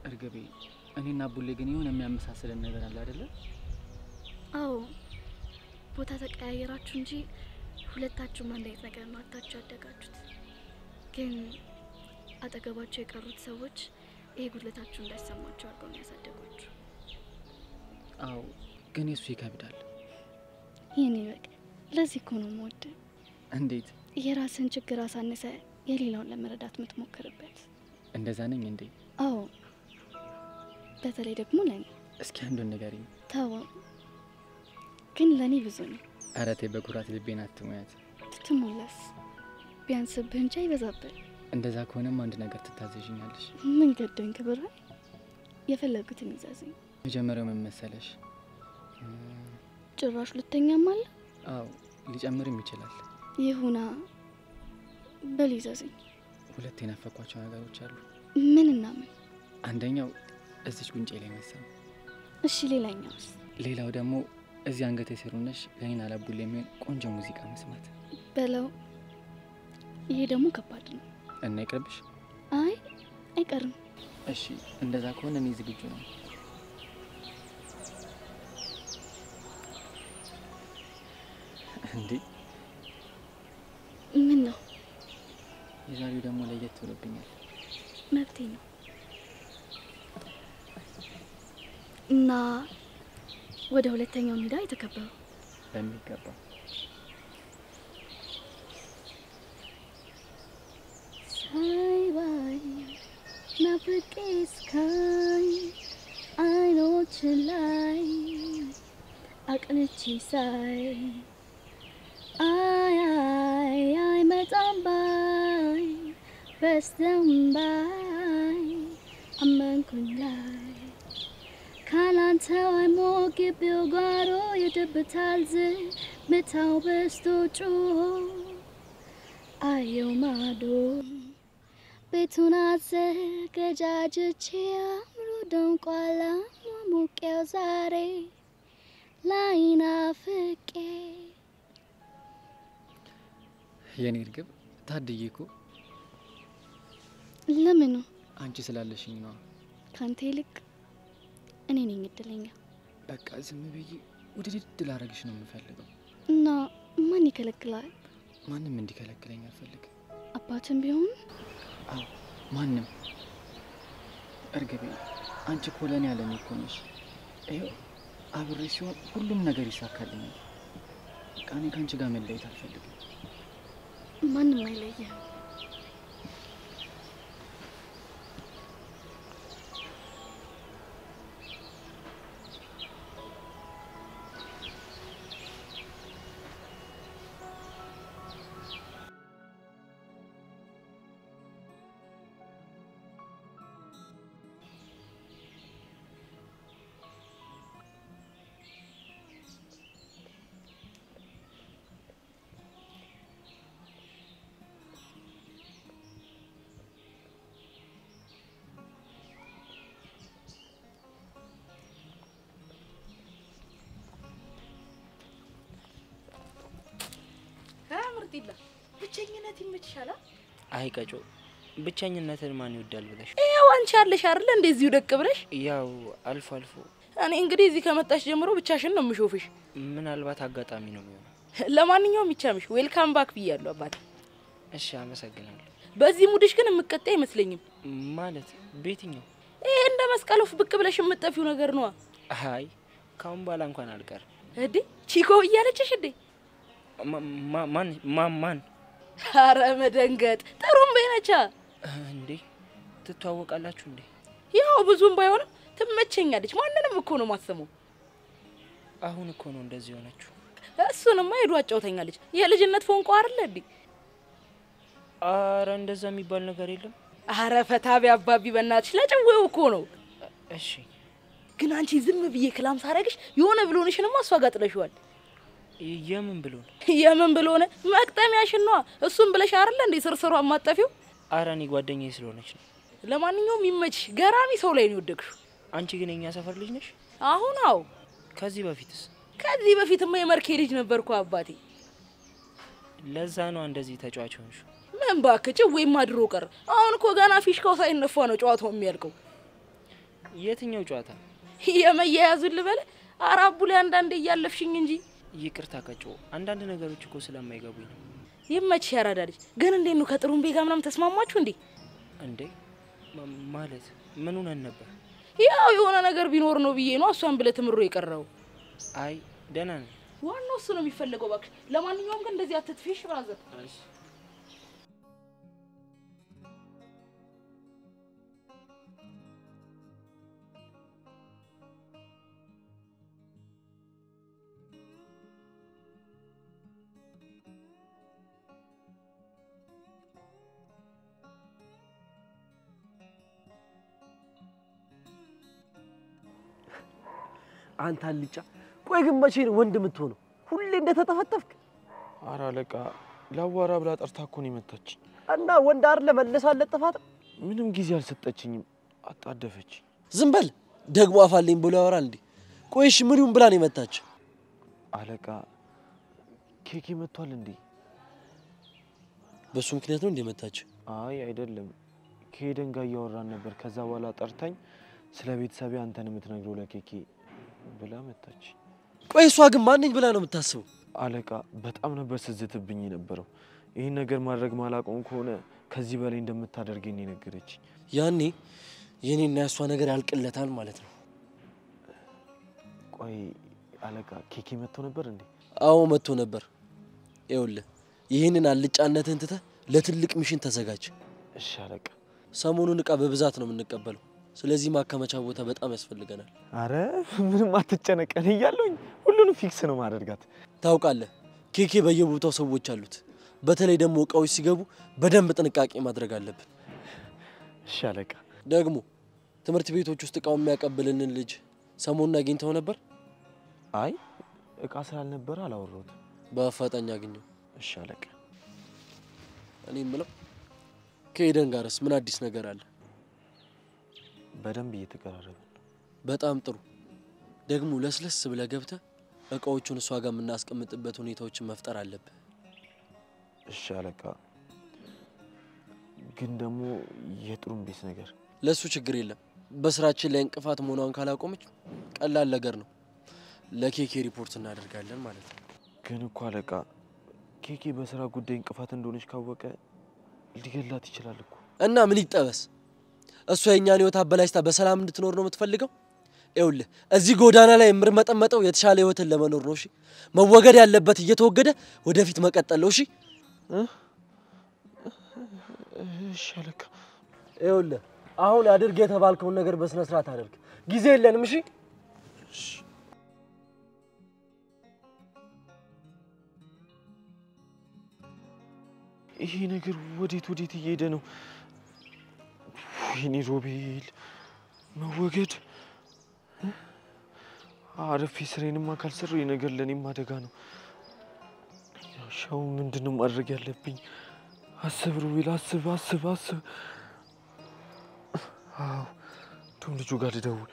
እርግቤ፣ እኔና ቡሌ ግን የሆነ የሚያመሳስለን ነገር አለ አይደለ? አዎ፣ ቦታ ተቀያየራችሁ እንጂ ሁለታችሁም አንድ አይነት ነገር ነው አታችሁ ያደጋችሁት። ግን አጠገባቸው የቀሩት ሰዎች ይሄ ጉድለታችሁ እንዳይሰማቸው አድርገው ነው ያሳደጓችሁ። አዎ፣ ግን እሱ ይከብዳል። ይሄኔ በቃ ለዚህ እኮ ነው የምወድ። እንዴት? የራስን ችግር አሳንሰ የሌላውን ለመረዳት የምትሞክርበት። እንደዛ ነኝ እንዴ? አዎ፣ በተለይ ደግሞ ለኔ። እስኪ አንዱን ንገሪኝ። ተው፣ ግን ለኔ ብዙ ነው። ኧረ ተይ፣ በኩራት ልቤን አትሙያት። ትትሞላስ ቢያንስብህ እንጂ አይበዛብህ። እንደዛ ከሆነም አንድ ነገር ትታዘዥኛለሽ። ምን ገደኝ? ክብር የፈለጉትን ይዛዝኝ። መጀመሪያው ምን መሰለሽ? ጭራሽ ሁለተኛም አለ? አዎ፣ ሊጨምርም ይችላል። ይሁና፣ በል ይዛዝኝ። ሁለት የናፈኳቸው ነገሮች አሉ። ምን እና ምን? አንደኛው እዚች ጉንጬ ላይ መሳም። እሺ፣ ሌላኛውስ? ሌላው ደግሞ እዚህ አንገቴ ስር ሆነሽ ለኔና ለቡሌ የሚሆን ቆንጆ ሙዚቃ መስማት። በለው። ይሄ ደግሞ ከባድ ነው እና ይቅርብሽ። አይ አይቀርም። እሺ፣ እንደዛ ከሆነ እኔ ዝግጁ ነኝ። እንዴ ምን ነው? የዛሬው ደግሞ ለየት ብሎብኛል። መብቴ ነው እና ወደ ሁለተኛው ሜዳ የተከበረው በሚገባ ሳይባይ ናፍቄ እስካይ አይኖች ላይ አቅንቼ ሳይ አይ አይ አይመጣም ባይ በስተም ባይ አመንኩኝ ላይ ካላንተው አይሞቅ ግቢው ጓሮ ይደብታል ዝምታው በስቶ ጮሆ አየው ማዶ ቤቱን አዘገጃጅቼ አምሮ ደምቋል ማሞቂያው ዛሬ ላይናፍቄ። የኔ እርግብ ታድዬ እኮ። ለምኑ? አንቺ ስላለሽኝ ነው። ካንተ ይልቅ እኔ ነኝ እድለኛ። በቃ ዝም ብዬ ውድድድ ላረግሽ ነው የምፈልገው። እና ማን ይከለክላል? ማንም እንዲከለክለኝ አልፈልግም። አባትም ቢሆን? አዎ፣ ማንም። እርግቤ፣ አንቺ እኮ ለእኔ ያለኝ እኮ ነሽ። ይኸው አብሬ ሲሆን ሁሉም ነገር ይሳካልኛል። በቃ እኔ ከአንቺ ጋር መለየት አልፈልግም። ማንም አይለየም። ጢላ ብቸኝነት ይመችሻል? አይ ቀጮ ብቸኝነትን ማን ይወዳል ብለሽ? ይኸው አንቺ ያለሽ አይደል እንደዚሁ ደቅ ብለሽ? ያው አልፎ አልፎ። እኔ እንግዲህ እዚህ ከመጣሽ ጀምሮ ብቻሽን ነው የምሾፍሽ። ምናልባት አጋጣሚ ነው የሚሆነው። ለማንኛውም ይቻምሽ። ዌልካም ባክ ብያለሁ አባቴ። እሺ አመሰግናለሁ። በዚህ ሙድሽ ግን የምትቀጣ አይመስለኝም። ማለት ቤትኛው? ይሄ እንደ መስቀሎፍ ብቅ ብለሽ የምትጠፊው ነገር ነው። አይ ካሁን በኋላ እንኳን አልቀር። እዴ ቺኮ እያለችሽ እንዴ? ማን? ኧረ መደንገጥ ጥሩም በይነቻ እንዴ ትተዋወቃላችሁ እንዴ? ያው ብዙም ባይሆንም ትመቸኛለች። ማንንም እኮ ነው ማሰመው። አሁን እኮ ነው እንደዚህ ሆነችው። እሱንማ ሄዶ አጫውተኛለች። የልጅነት ፎንቆ አይደል እንዴ? አረ እንደዛ የሚባል ነገር የለም። አረ ፈታቢ አባቢ በእናትሽ ለጭዌው እኮ ነው። እሺ ግን አንቺ ዝም ብዬ ክላም ሳረግሽ የሆነ ብሎንሽንማ እሷ ጋር ጥለሽዋል። የምን ብሎን? የምን ብሎን? መቅጠሚያሽን ነዋ። እሱን ብለሽ አይደል እንዴ ስርስሯ ማጠፊው? አረ እኔ ጓደኛዬ ስለሆነች ነው። ለማንኛውም ይመችሽ። ገራሚ ሰው ላይ ነው የወደቅሽው። አንቺ ግን የኛ ሰፈር ልጅ ነሽ? አሁን አዎ። ከዚህ በፊትስ? ከዚህ በፊትማ የመርኬ ልጅ ነበርኩ አባቴ። ለዛ ነው እንደዚህ ተጫዋች ሆንሽ። ምን ባክህ ጭዌማ ድሮ ቀር። አሁን እኮ ገና ፊሽካው ሳይነፋ ነው ጨዋታው የሚያልቀው። የትኛው ጨዋታ? የመያያዙን ልበል? አራቡ ላይ አንዳንዴ እያለፍሽኝ እንጂ። ይቅርታ ቀጮ፣ አንዳንድ ነገሮች እኮ ስለማይገቡኝ ነው። ይመችሽ ያራዳ ልጅ። ግን እንዴት ነው ከጥሩምቤ ጋር ምናምን ተስማማችሁ እንዴ? እንዴ ማለት ምን ሆነን ነበር? ያው የሆነ ነገር ቢኖር ነው ብዬ ነው እሷን ብለህ ትምሮ የቀረው። አይ ደህና ነኝ። ዋናው እሱ ነው የሚፈልገው እባክሽ። ለማንኛውም ግን እንደዚህ አትጥፊሽ ብራዘር። እሺ አንተ አልጫ፣ ቆይ ግን መቼ ነው ወንድ የምትሆነው? ሁሌ እንደተጠፈጠፍክ? ኧረ አለቃ ላዋራ ብላ ጠርታ እኮ ነው የመታችኝ። እና ወንድ አይደለ መልሳ ለጥፋት? ምንም ጊዜ አልሰጠችኝም፣ አጣደፈች። ዝም በል ደግሞ አፋለኝ ብሎ ያወራል እንዴ? ቆይሽ ምን ይሁን ብላ ነው የመታች? አለቃ ኬኬ መጥቷል እንዴ? በሱ ምክንያት ነው እንዴ መታች? አይ አይደለም፣ ከሄደን ጋር እያወራን ነበር። ከዛ በኋላ ጠርታኝ ስለ ቤተሰቤ አንተን የምትነግረው ለኬኬ ብላ መታች። ቆይ እሷ ግን ማንኝ ብላ ነው የምታስበው? አለቃ በጣም ነበር ስትዝትብኝ የነበረው። ይሄን ነገር ማድረግ ማላቆም ከሆነ ከዚህ በላይ እንደምታደርገኝ ነገረች። ያኔ የኔና ያሷ ነገር ያልቅለታል ማለት ነው። ቆይ አለቃ ኬኬ መጥቶ ነበር እንዴ? አዎ መጥቶ ነበር። ይኸውልህ ይሄንን አልጫነትን ትተህ ለትልቅ ሚሽን ተዘጋጅ። እሺ አለቃ። ሰሞኑን እቃ በብዛት ነው የምንቀበለው። ስለዚህ ማከማቻ ቦታ በጣም ያስፈልገናል። አረ ምንም አትጨነቅ፣ እኔ እያለሁኝ ሁሉንም ፊክስ ነው ማድረጋት። ታውቃለህ ኬኬ በየቦታው ሰዎች አሉት። በተለይ ደግሞ እቃዎች ሲገቡ በደንብ ጥንቃቄ ማድረግ አለብን። እሺ አለቃ። ደግሞ ትምህርት ቤቶች ውስጥ እቃው የሚያቀብልንን ልጅ ሰሞኑን አግኝተው ነበር? አይ እቃ ስላልነበረ አላወራሁትም። በአፋጣኝ አግኘው። እሺ አለቃ። እኔ የምለው ከኤደን ጋርስ ምን አዲስ ነገር አለ? በደንብ እየተቀራረብን ነው። በጣም ጥሩ። ደግሞ ለስለስ ብለህ ገብተህ እቃዎቹን እሷ ጋር የምናስቀምጥበት ሁኔታዎችን መፍጠር አለብህ። እሺ አለቃ። ግን ደግሞ የጥሩምቤት ነገር ለሱ ችግር የለም። በስራችን ላይ እንቅፋት መሆኗን ካላቆመች ቀላል ነገር ነው። ለኬኬ ሪፖርት እናደርጋለን ማለት ነው። ግን እኮ አለቃ ኬኬ በስራ ጉዳይ እንቅፋት እንደሆነች ካወቀ ሊገላት ይችላል እኮ። እና ምን ይጠበስ? እሷ የኛን ህይወት አበላሽታ በሰላም እንድትኖር ነው የምትፈልገው? ይኸውልህ እዚህ ጎዳና ላይ የምርመጠመጠው የተሻለ ህይወትን ለመኖር ነው። እሺ መወገድ ያለበት እየተወገደ ወደፊት መቀጠል ነው። እሺ እሺ አለቃ። ይኸውልህ አሁን አድርግ የተባልከውን ነገር በስነ ስርዓት አድርግ። ጊዜ የለንም። እሺ ይሄ ነገር ወዴት እየሄደ ነው? ወይኔ ሮቤል መወገድ። አረፌ ስራዬንማ ካልሰራሁ ይሄ ነገር ለኔም አደጋ ነው። ሻው ምንድነው ማድረግ ያለብኝ? አስብ ሮቤል፣ አስብ። አዎ ቶም ልጁ ጋር ልደውል።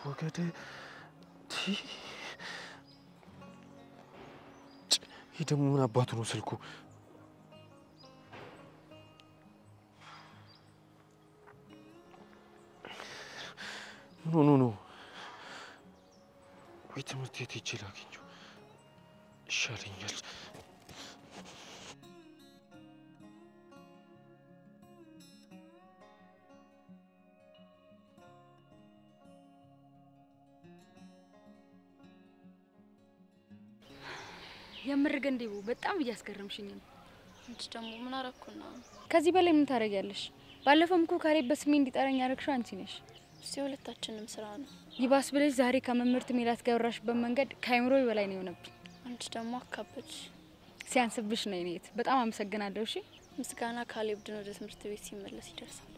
መወገድ ይህ ደግሞ ምን አባቱ ነው ስልኩ? ኖ ወይ ትምህርት ቤት ሄጄ ላገኘው ይሻለኛል። የምር ግን ዲቡ በጣም እያስገረምሽኝ ነው። አንቺ ደግሞ ምን አረኩና? ከዚህ በላይ ምን ታረጊያለሽ? ባለፈውም እኮ ካሌብ በስሜ እንዲጠራኝ ያደረግሽው አንቺ ነሽ። እሱ የሁለታችንም ስራ ነው። ይባስ ብለሽ ዛሬ ከመምህርት ሜላት ጋር ያወራሽበት መንገድ ከአይምሮ በላይ ነው የሆነብኝ። አንቺ ደግሞ አካበድሽ። ሲያንስብሽ ነው የኔት። በጣም አመሰግናለሁ። እሺ ምስጋና ካሌብ ድን ወደ ትምህርት ቤት ሲመለስ ይደርሳል።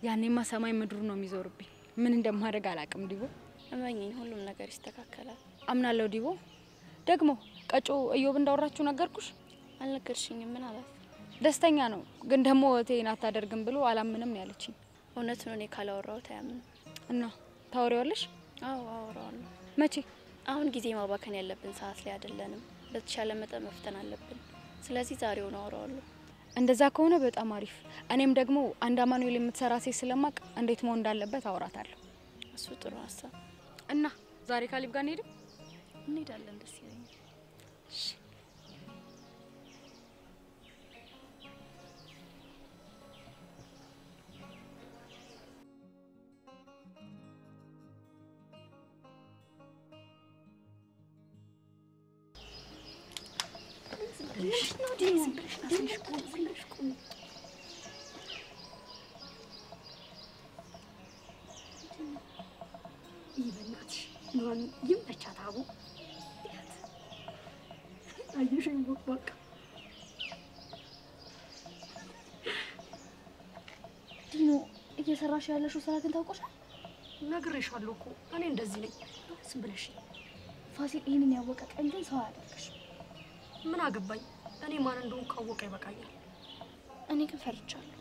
ያኔማ ሰማይ ምድሩ ነው የሚዞርብኝ። ምን እንደማደርግ አላቅም ዲቦ። እመኚኝ፣ ሁሉም ነገር ይስተካከላል። አምናለሁ ዲቦ። ደግሞ ቀጮ እዮብ እንዳወራችሁ ነገርኩሽ? አልነገርሽኝም። ምን አላት? ደስተኛ ነው ግን ደግሞ እቴን አታደርግም ብሎ አላምንም ያለችኝ። እውነት ነው። እኔ ካላወራሁት አያምንም። እና ታወሪዋለሽ? አዎ አወራዋለሁ። መቼ? አሁን ጊዜ ማባከን ያለብን ሰዓት ላይ አይደለንም። በተቻለ መጠን መፍተን አለብን። ስለዚህ ዛሬውን አወራዋለሁ። እንደዛ ከሆነ በጣም አሪፍ። እኔም ደግሞ አንድ አማኑኤል የምትሰራ ሴት ስለማቅ እንዴት መሆን እንዳለበት አወራታለሁ። እሱ ጥሩ ሀሳብ። እና ዛሬ ካሌብ ጋር እንሄድም? እንሄዳለን። ደስ ይለኛል። እሺ ዲኖ እየሰራሽ ያለሽው ስራ ግን ታውቆሻል? ነግሬሻለሁ እኮ እኔ እንደዚህ ነኝ። ዝም ብለሽ ፋሲል ይሄንን ያወቀ ቀን ግን ሰው አያደርግሽ። ምን አገባኝ? እኔ ማን እንደሆነ ካወቀ ይበቃኛል። እኔ ግን ፈርቻለሁ።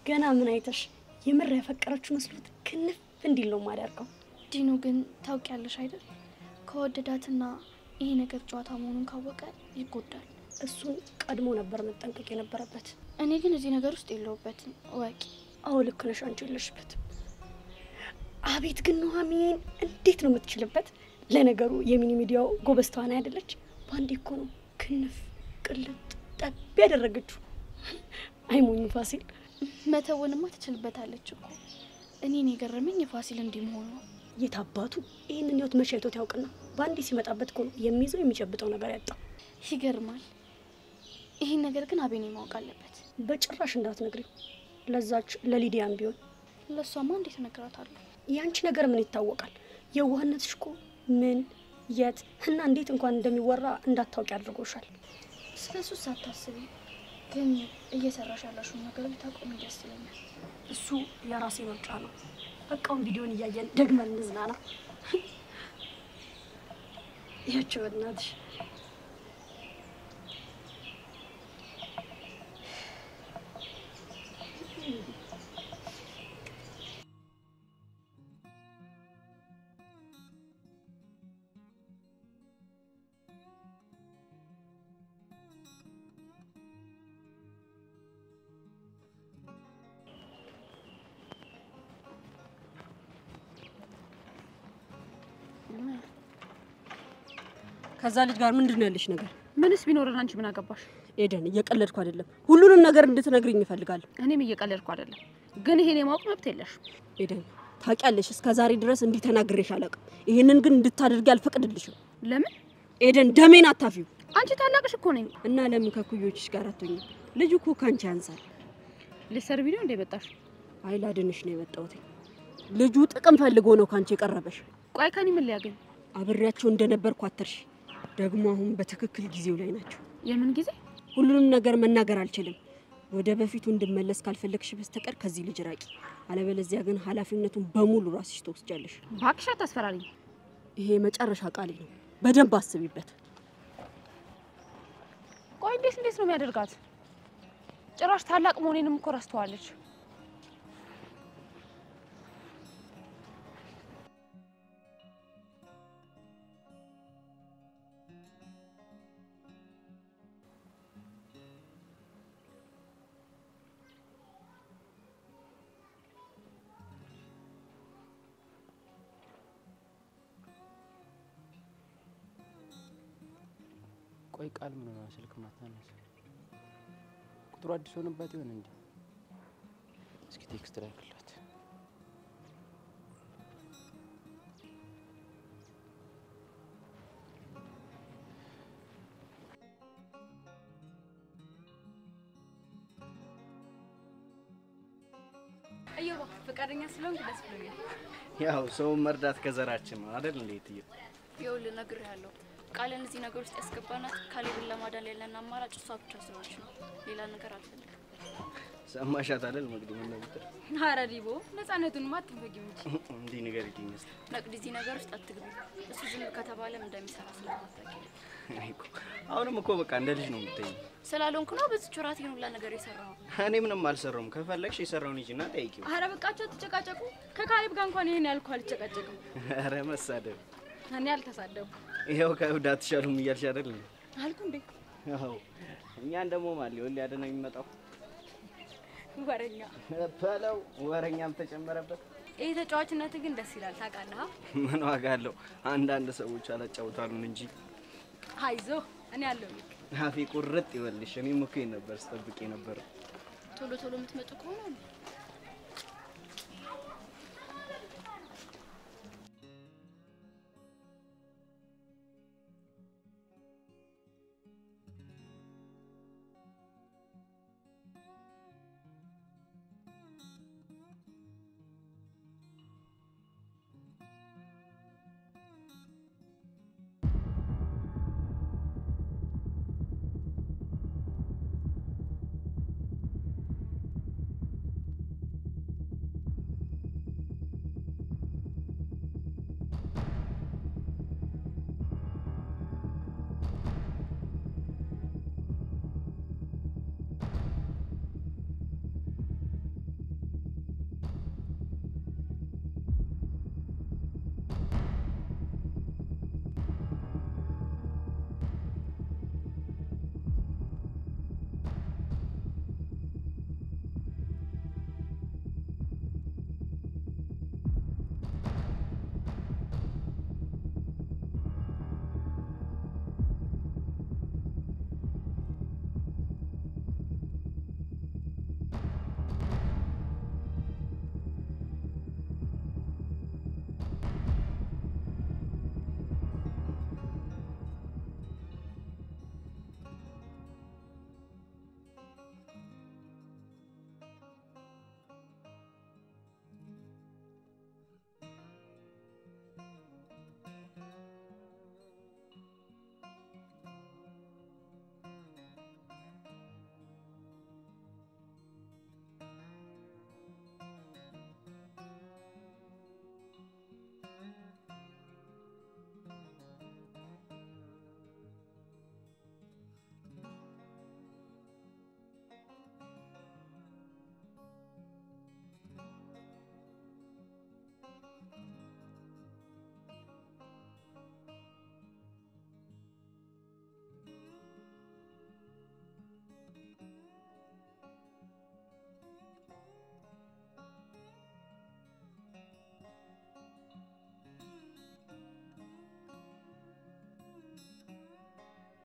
ገና ምን አይተሽ? የምር ያፈቀረችው መስሎት ክንፍ እንዲል ነው ማደርገው። ዲኖ ግን ታውቂያለሽ አይደል? ከወደዳትና ይሄ ነገር ጨዋታ መሆኑን ካወቀ ይጎዳል። እሱን ቀድሞ ነበር መጠንቀቅ የነበረበት። እኔ ግን እዚህ ነገር ውስጥ የለውበትም። ወቂ አዎ ልክ ነሽ፣ አንቺ የለሽበትም። አቤት ግን ኑሐሚን እንዴት ነው የምትችልበት? ለነገሩ የሚኒ ሚዲያው ጎበዝ ተዋናይ አይደለች? ባንዴ እኮ ነው ክንፍ ቅልጥ ጠብ ያደረገችው። አይሞኝ ፋሲል መተውንማ ትችልበታለች እኮ። እኔን የገረመኝ የፋሲል እንዲህ መሆኑ ነው። የታባቱ ይሄንን ህይወት መቼ አይቶት ያውቅና ባንዴ ሲመጣበት እኮ ነው የሚይዘው የሚጨብጠው ነገር ያጣው። ይገርማል። ይሄን ነገር ግን አቤኔ ማወቅ አለበት። በጭራሽ እንዳትነግሪው፣ ለዛች ለሊዲያም ቢሆን። ለሷማ እንዴት እነግራታለሁ? ያንቺ ነገር ምን ይታወቃል? የዋህነትሽ እኮ ምን የት እና እንዴት እንኳን እንደሚወራ እንዳታውቂ አድርጎሻል። ስለሱ ሳታስቢ ግን እየሰራሽ ያለሽው ነገር ብታቆሚ ደስ ይለኛል። እሱ የራሴ ምርጫ ነው። በቃውን ቪዲዮን እያየን ደግመን እንዝናና። ያቸው እናትሽ ከዛ ልጅ ጋር ምንድነው ያለሽ ነገር? ምንስ ቢኖርን አንቺ ምን አገባሽ? ኤደን እየቀለድኩ አይደለም። ሁሉንም ነገር እንድትነግሪኝ እፈልጋለሁ። እኔም እየቀለድኩ አይደለም፣ ግን ይሄን የማወቅ መብት የለሽ። ኤደን ታውቂያለሽ፣ እስከዛሬ ድረስ እንዲህ ተናግሬሽ አላውቅም። ይሄንን ግን እንድታደርጊ አልፈቅድልሽም። ለምን? ኤደን ደሜን አታፊው። አንቺ ታላቅሽ እኮ ነኝ። እና ለምን ከኩዮችሽ ጋር አትሆኚ? ልጁ እኮ ካንቺ ያንሳል። ልትሰርቢ ነው እንደ መጣሽ? አይ ላድንሽ ነው የመጣሁት። ልጁ ጥቅም ፈልጎ ነው ካንቺ የቀረበሽ። ቆይ ከኔ ምን ሊያገኝ? አብሬያቸው እንደነበርኩ አትርሺ። ደግሞ አሁን በትክክል ጊዜው ላይ ናቸው። የምን ጊዜ? ሁሉንም ነገር መናገር አልችልም። ወደ በፊቱ እንድመለስ ካልፈለግሽ በስተቀር ከዚህ ልጅ ራቂ። አለበለዚያ ግን ኃላፊነቱን በሙሉ ራስሽ ትወስጃለሽ። እባክሽ አታስፈራሪኝ። ይሄ መጨረሻ ቃሌ ነው። በደንብ አስቢበት። ቆይ እንዴት ነው የሚያደርጋት? ጭራሽ ታላቅ መሆኔንም እኮ ረስተዋለች። ቆይ ቃል ምን ነው ስልክ ማታነሳ? ቁጥሩ አዲስ ሆነባት ይሆን እንዴ? እስኪ ቴክስት ላክላት። እዮባ ፈቃደኛ ስለሆንክ ደስ ብሎኛል። ያው ሰው መርዳት ከዘራችን ነው አይደል? እንዴት ይዩ ይኸውልህ እነግርሃለሁ። ቃልን እዚህ ነገር ውስጥ ያስገባናት ካሌብን ለማዳን ያለን አማራጭ እሷ ብቻ ስለሆነች ነው። ሌላ ነገር አልፈልግም። ሰማሻት አይደል? መቅዲ ምን ነው ብትል? ኧረ ዲቦ ነፃነቱን አትንፈጊው እንጂ እንዴ ነገር ይገኝስ መቅዲ እዚህ ነገር ውስጥ አትግቢ። እሱ ዝም ከተባለም እንደሚሰራ ስለማታውቂ ነው። እኮ አሁንም እኮ በቃ እንደ ልጅ ነው የምትይኝ። ስላልሆንኩ ነው በዚህ ቹራቴን ሁላ ነገር የሰራው። እኔ ምንም አልሰራውም። ከፈለግሽ የሰራውን ሂጂና ጠይቂው። ኧረ በቃቸው ተጨቃጨቁ። ከካሌብ ጋር እንኳን ይሄን ያልኩ አልጨቃጨቅም። ኧረ መሳደብ እኔ አልተሳደብኩም። ይሄው ከእብዳት ትሻሉም እያልሽ አይደል? አልኩ እንዴ? አዎ እኛን ደግሞ ማን ሊሆን ሊያድነው የሚመጣው? ወረኛ በለው ወረኛም ተጨመረበት። ይሄ ተጫዋችነት ግን ደስ ይላል ታውቃለህ። ምን ዋጋ አለው? አንዳንድ ሰዎች አላጫውታሉን እንጂ። አይዞህ እኔ አለሁ። አፌ ቁርጥ ይበልሽ። እኔም እኮ ነበር ስጠብቅ ነበር። ቶሎ ቶሎ የምትመጡ ከሆነ